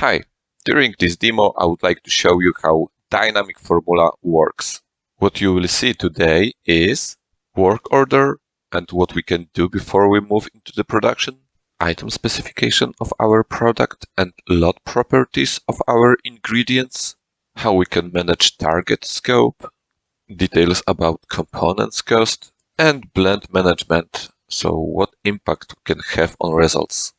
Hi, during this demo I would like to show you how Dynamic Formula works. What you will see today is work order and what we can do before we move into the production, item specification of our product and lot properties of our ingredients, how we can manage target scope, details about components cost, and blend management, so what impact we can have on results.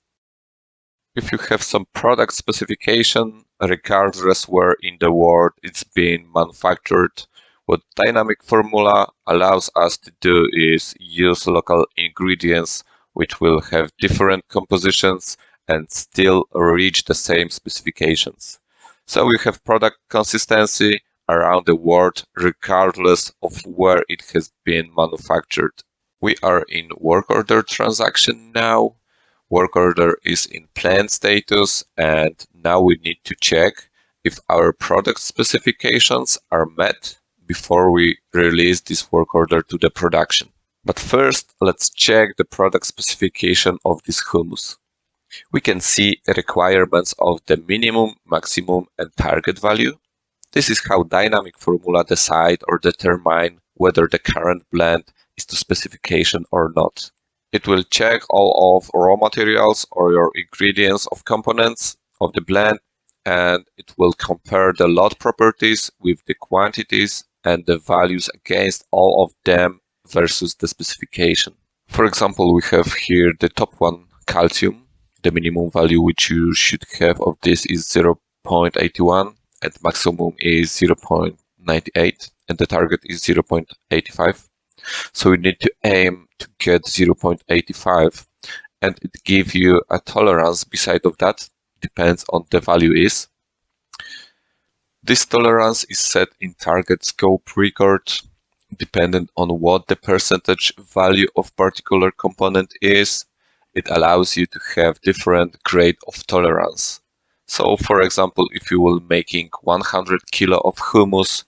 If you have some product specification, regardless where in the world it's being manufactured, what Dynamic Formula allows us to do is use local ingredients which will have different compositions and still reach the same specifications. So we have product consistency around the world regardless of where it has been manufactured. We are in work order transaction now. Work order is in planned status, and now we need to check if our product specifications are met before we release this work order to the production. But first, let's check the product specification of this hummus. We can see requirements of the minimum, maximum, and target value. This is how Dynamic Formula decide or determine whether the current blend is to specification or not. It will check all of raw materials or your ingredients of components of the blend, and it will compare the lot properties with the quantities and the values against all of them versus the specification. For example, we have here the top one, calcium. The minimum value which you should have of this is 0.81 and maximum is 0.98 and the target is 0.85. So we need to aim to get 0.85, and it gives you a tolerance beside of that, depends on the value is. This tolerance is set in target scope record, dependent on what the percentage value of particular component is. It allows you to have different grade of tolerance. So for example, if you will making 100 kilo of hummus,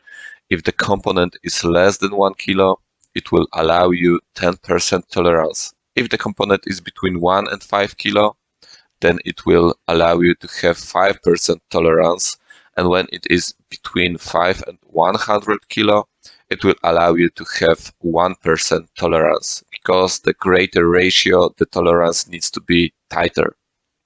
if the component is less than 1 kilo, it will allow you 10% tolerance. If the component is between 1 and 5 kilo, then it will allow you to have 5% tolerance. And when it is between 5 and 100 kilo, it will allow you to have 1% tolerance, because the greater ratio, the tolerance needs to be tighter.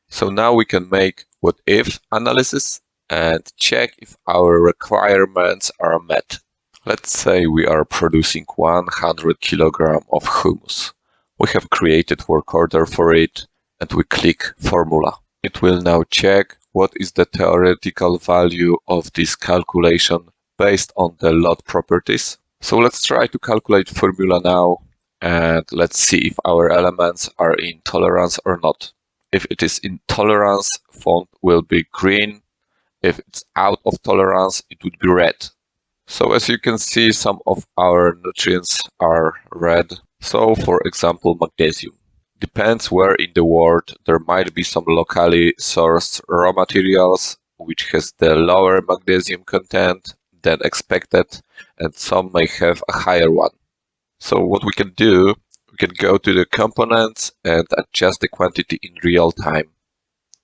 So now we can make what if analysis and check if our requirements are met. Let's say we are producing 100 kilogram of hummus. We have created work order for it and we click formula. It will now check what is the theoretical value of this calculation based on the lot properties. So let's try to calculate formula now and let's see if our elements are in tolerance or not. If it is in tolerance, font will be green. If it's out of tolerance, it would be red. So as you can see, some of our nutrients are red. So for example, magnesium. Depends where in the world there might be some locally sourced raw materials which has the lower magnesium content than expected, and some may have a higher one. So what we can do, we can go to the components and adjust the quantity in real time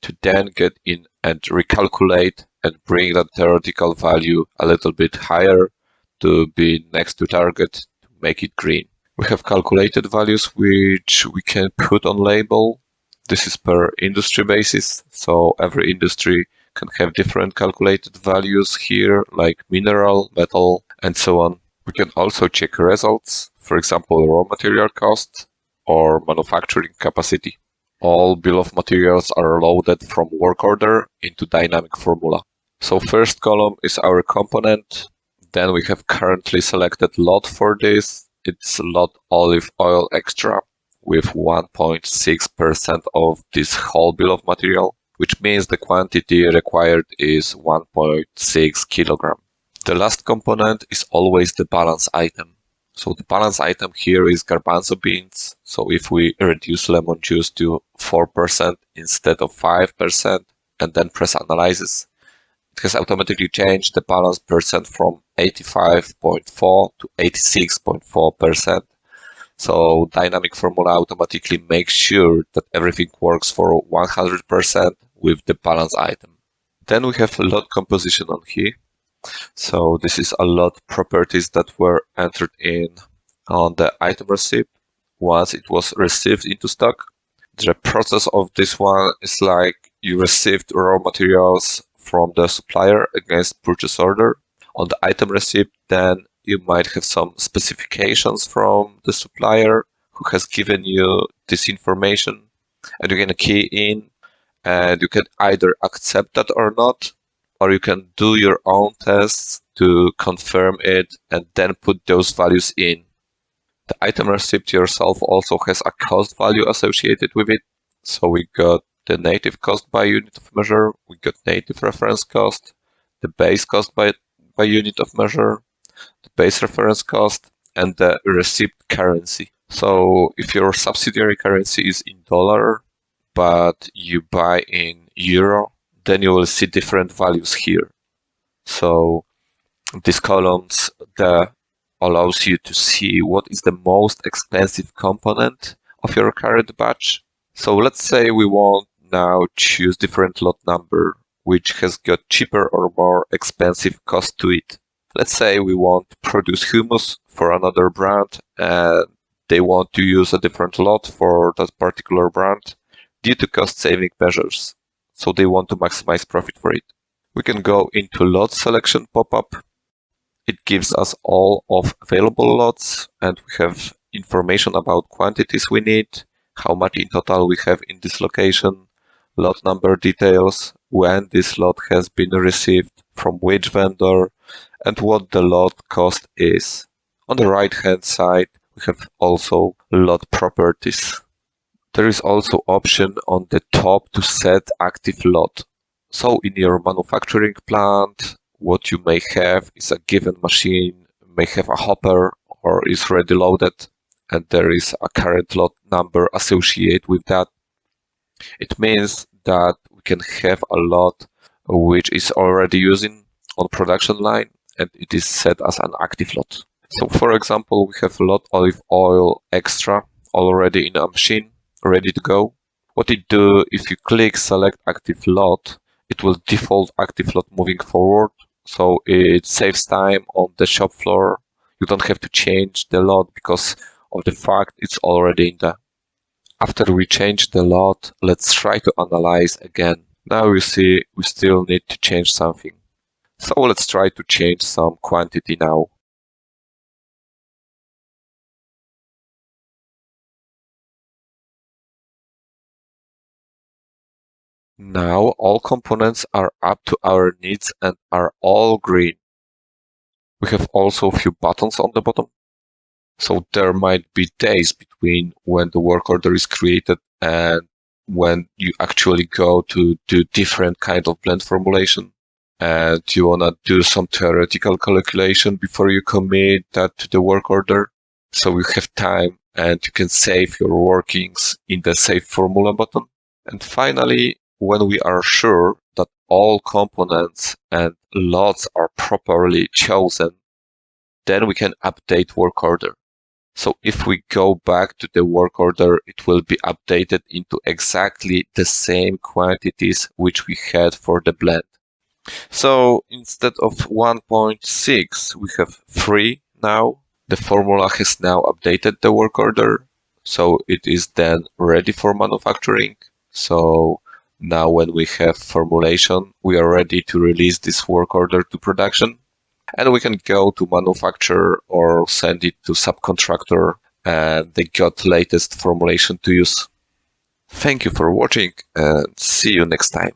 to then get in and recalculate and bring that theoretical value a little bit higher to be next to target to make it green. We have calculated values which we can put on label. This is per industry basis, so every industry can have different calculated values here, like mineral, metal, and so on. We can also check results, for example, raw material cost or manufacturing capacity. All bill of materials are loaded from work order into Dynamic Formula. So first column is our component. Then we have currently selected lot for this. It's lot olive oil extra with 1.6% of this whole bill of material, which means the quantity required is 1.6 kilogram. The last component is always the balance item. So the balance item here is garbanzo beans. So if we reduce lemon juice to 4% instead of 5% and then press analysis, it has automatically changed the balance percent from 85.4 to 86.4%. So Dynamic Formula automatically makes sure that everything works for 100% with the balance item. Then we have lot composition on here. So this is a lot properties that were entered in on the item receipt once it was received into stock. The process of this one is like you received raw materials from the supplier against purchase order. On the item receipt, then you might have some specifications from the supplier who has given you this information, and you can key in, and you can either accept that or not, or you can do your own tests to confirm it and then put those values in. The item receipt yourself also has a cost value associated with it. So we got the native cost by unit of measure, we got native reference cost, the base cost by unit of measure, the base reference cost, and the receipt currency. So if your subsidiary currency is in dollar, but you buy in euro, then you will see different values here. So these columns that allows you to see what is the most expensive component of your current batch. So let's say we want now choose different lot number, which has got cheaper or more expensive cost to it. Let's say we want to produce hummus for another brand and they want to use a different lot for that particular brand due to cost saving measures. So they want to maximize profit for it. We can go into lot selection pop-up. It gives us all of available lots, and we have information about quantities we need, how much in total we have in this location, lot number details, when this lot has been received, from which vendor, and what the lot cost is. On the right hand side, we have also lot properties. There is also option on the top to set active lot. So in your manufacturing plant, what you may have is a given machine, may have a hopper or is ready loaded, and there is a current lot number associated with that. It means that we can have a lot which is already using on production line, and it is set as an active lot. So for example, we have lot olive oil extra already in a machine, ready to go. What it do, if you click select active lot, it will default active lot moving forward. So it saves time on the shop floor. You don't have to change the lot because of the fact it's already in there. After we change the lot, let's try to analyze again. Now you see we still need to change something. So let's try to change some quantity now. Now all components are up to our needs and are all green. We have also a few buttons on the bottom. So there might be days between when the work order is created and when you actually go to do different kind of blend formulation. And you want to do some theoretical calculation before you commit that to the work order. So you have time and you can save your workings in the Save Formula button. And finally, when we are sure that all components and lots are properly chosen, then we can update work order. So if we go back to the work order, it will be updated into exactly the same quantities which we had for the blend. So instead of 1.6, we have 3 now. The formula has now updated the work order. So it is then ready for manufacturing. So now when we have formulation, we are ready to release this work order to production. And we can go to manufacturer or send it to subcontractor and they got latest formulation to use. Thank you for watching and see you next time.